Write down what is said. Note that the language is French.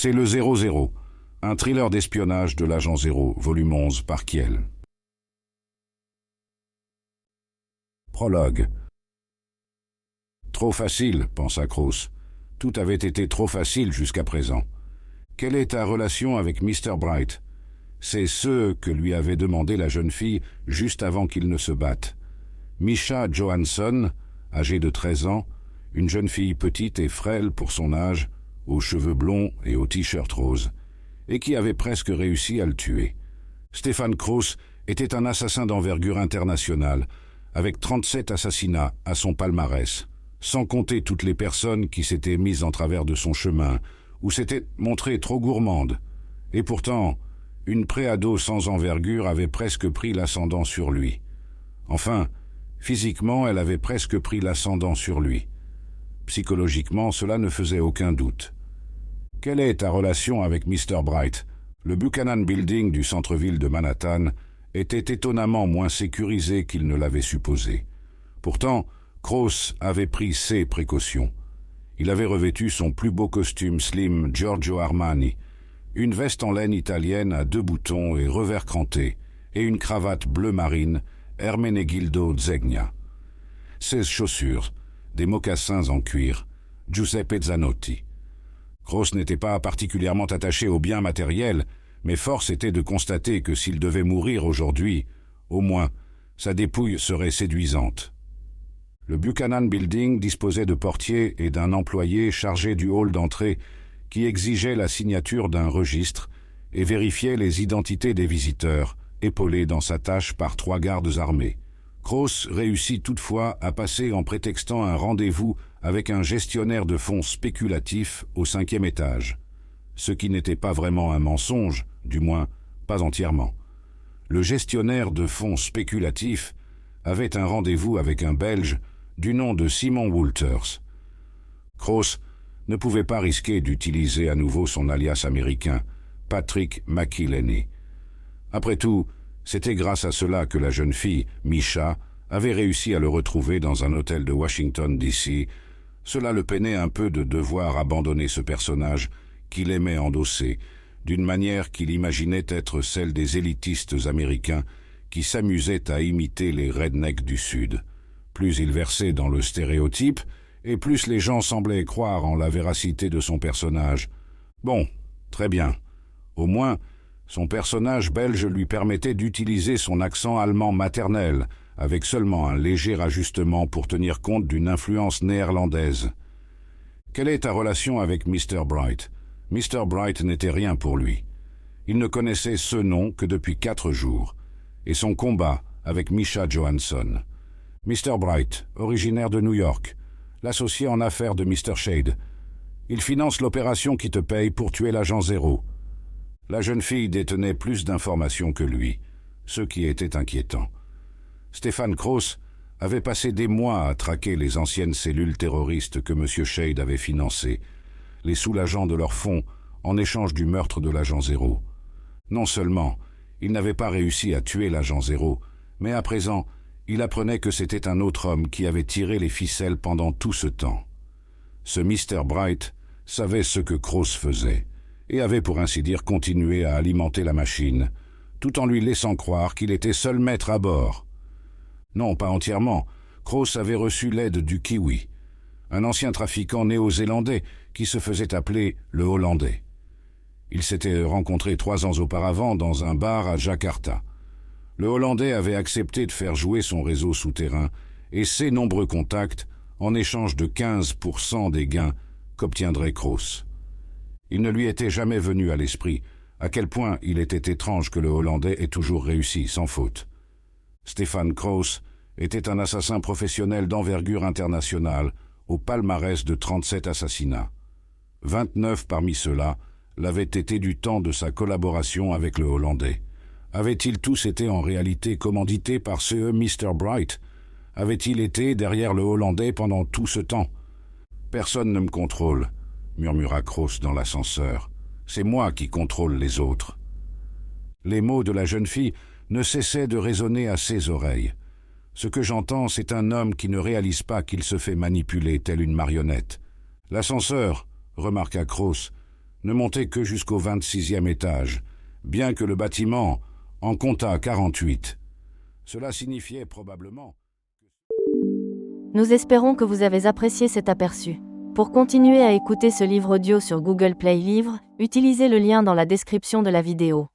C'est le 00, un thriller d'espionnage de l'agent 0, volume 11, par Kiel. Prologue. Trop facile, pensa Krauss. Tout avait été trop facile jusqu'à présent. Quelle est ta relation avec Mr. Bright? C'est ce que lui avait demandé la jeune fille juste avant qu'ils ne se battent. Misha Johansson, âgée de 13 ans, une jeune fille petite et frêle pour son âge, aux cheveux blonds et au t-shirt rose, et qui avait presque réussi à le tuer. Stefan Krauss était un assassin d'envergure internationale, avec 37 assassinats à son palmarès, sans compter toutes les personnes qui s'étaient mises en travers de son chemin, ou s'étaient montrées trop gourmandes. Et pourtant, une préado sans envergure avait presque pris l'ascendant sur lui. Enfin, physiquement, elle avait presque pris l'ascendant sur lui. Psychologiquement, cela ne faisait aucun doute. Quelle est ta relation avec Mr. Bright? Le Buchanan Building du centre-ville de Manhattan était étonnamment moins sécurisé qu'il ne l'avait supposé. Pourtant, Krauss avait pris ses précautions. Il avait revêtu son plus beau costume slim Giorgio Armani, une veste en laine italienne à 2 boutons et revers cranté, et une cravate bleu marine Ermenegildo Zegna. 16 chaussures, des mocassins en cuir, Giuseppe Zanotti. Krauss n'était pas particulièrement attaché aux biens matériels, mais force était de constater que s'il devait mourir aujourd'hui, au moins, sa dépouille serait séduisante. Le Buchanan Building disposait de portiers et d'un employé chargé du hall d'entrée qui exigeait la signature d'un registre et vérifiait les identités des visiteurs, épaulé dans sa tâche par 3 gardes armés. Krauss réussit toutefois à passer en prétextant un rendez-vous avec un gestionnaire de fonds spéculatifs au 5e étage. Ce qui n'était pas vraiment un mensonge, du moins pas entièrement. Le gestionnaire de fonds spéculatifs avait un rendez-vous avec un Belge du nom de Simon Wolters. Krauss ne pouvait pas risquer d'utiliser à nouveau son alias américain, Patrick McIlhenny. Après tout, c'était grâce à cela que la jeune fille, Misha, avait réussi à le retrouver dans un hôtel de Washington, D.C. Cela le peinait un peu de devoir abandonner ce personnage qu'il aimait endosser, d'une manière qu'il imaginait être celle des élitistes américains qui s'amusaient à imiter les rednecks du Sud. Plus il versait dans le stéréotype, et plus les gens semblaient croire en la véracité de son personnage. Bon, très bien. Au moins, son personnage belge lui permettait d'utiliser son accent allemand maternel, avec seulement un léger ajustement pour tenir compte d'une influence néerlandaise. Quelle est ta relation avec Mr. Bright? Mr. Bright n'était rien pour lui. Il ne connaissait ce nom que depuis 4 jours, et son combat avec Misha Johansson. Mr. Bright, originaire de New York, l'associé en affaires de Mr. Shade. Il finance l'opération qui te paye pour tuer l'agent 0. La jeune fille détenait plus d'informations que lui, ce qui était inquiétant. Stefan Krauss avait passé des mois à traquer les anciennes cellules terroristes que M. Shade avait financées, les soulageant de leurs fonds en échange du meurtre de l'agent 0. Non seulement il n'avait pas réussi à tuer l'agent 0, mais à présent, il apprenait que c'était un autre homme qui avait tiré les ficelles pendant tout ce temps. Ce Mr. Bright savait ce que Krauss faisait, et avait pour ainsi dire continué à alimenter la machine, tout en lui laissant croire qu'il était seul maître à bord. Non, pas entièrement. Krauss avait reçu l'aide du Kiwi, un ancien trafiquant néo-zélandais qui se faisait appeler le Hollandais. Ils s'étaient rencontrés 3 ans auparavant dans un bar à Jakarta. Le Hollandais avait accepté de faire jouer son réseau souterrain et ses nombreux contacts en échange de 15% des gains qu'obtiendrait Krauss. Il ne lui était jamais venu à l'esprit à quel point il était étrange que le Hollandais ait toujours réussi sans faute. Stefan Krauss était un assassin professionnel d'envergure internationale au palmarès de 37 assassinats. 29 parmi ceux-là l'avaient été du temps de sa collaboration avec le Hollandais. Avaient-ils tous été en réalité commandités par ce Mr. Bright? Avait-il été derrière le Hollandais pendant tout ce temps? « Personne ne me contrôle », murmura Krauss dans l'ascenseur. « C'est moi qui contrôle les autres. » Les mots de la jeune fille ne cessaient de résonner à ses oreilles. Ce que j'entends, c'est un homme qui ne réalise pas qu'il se fait manipuler telle une marionnette. L'ascenseur, remarqua Krauss, ne montait que jusqu'au 26e étage, bien que le bâtiment en comptât 48. Cela signifiait probablement... Nous espérons que vous avez apprécié cet aperçu. Pour continuer à écouter ce livre audio sur Google Play Livres, utilisez le lien dans la description de la vidéo.